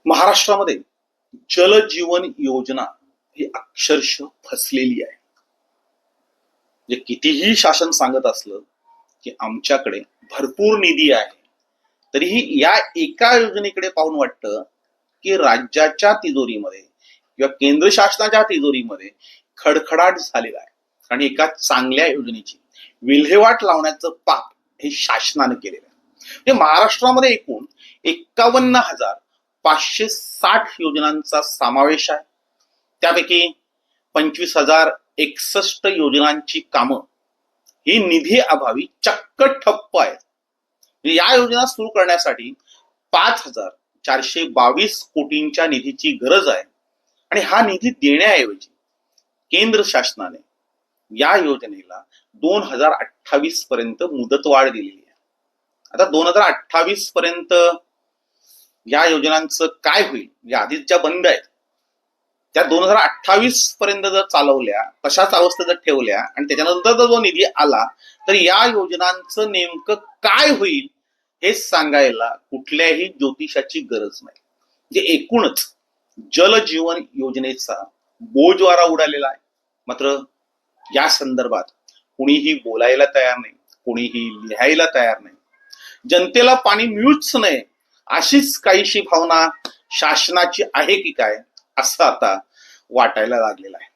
महाराष्ट्रामध्ये जल जीवन योजना ही अक्षरशः फसलेली आहे. जे कितीही शासन सांगत असलं की आमच्याकडे भरपूर निधी आहे, तरीही या एका योजनेकडे पाहून वाटतं की राज्याच्या तिजोरीमध्ये किंवा केंद्र शासनाच्या तिजोरीमध्ये खडखडाट झालेला आहे. आणि एका चांगल्या योजनेची विल्हेवाट लावण्याचं पाप हे शासनाने केलेलं आहे. म्हणजे महाराष्ट्रामध्ये एकूण 51,560 योजनांचा समावेश आहे. त्यापैकी 25,061 योजनांची कामं ही निधी अभावी चक्क ठप्प आहेत. या योजना सुरू करण्यासाठी 5,422 कोटींच्या निधीची गरज आहे. आणि हा निधी देण्याऐवजी केंद्र शासनाने या योजनेला 2028 पर्यंत मुदतवाढ दिलेली आहे. आता 2028 पर्यंत या योजनांचं काय होईल? या आधीच ज्या बंद आहेत त्या 2028 पर्यंत जर चालवल्या, तशाच अवस्थेत जर ठेवल्या आणि त्याच्यानंतर जर जो निधी आला तर या योजनांचं नेमकं काय होईल हे सांगायला कुठल्याही ज्योतिषाची गरज नाही. म्हणजे एकूणच जल जीवन योजनेचा बोजवारा उडालेला आहे. मात्र या संदर्भात कुणीही बोलायला तयार नाही, कुणीही लिहायला तयार नाही. जनतेला पाणी मिळूच नये अशीच काहीशी भावना शासनाची आहे की काय, असं आता वाटायला लागलेलं आहे.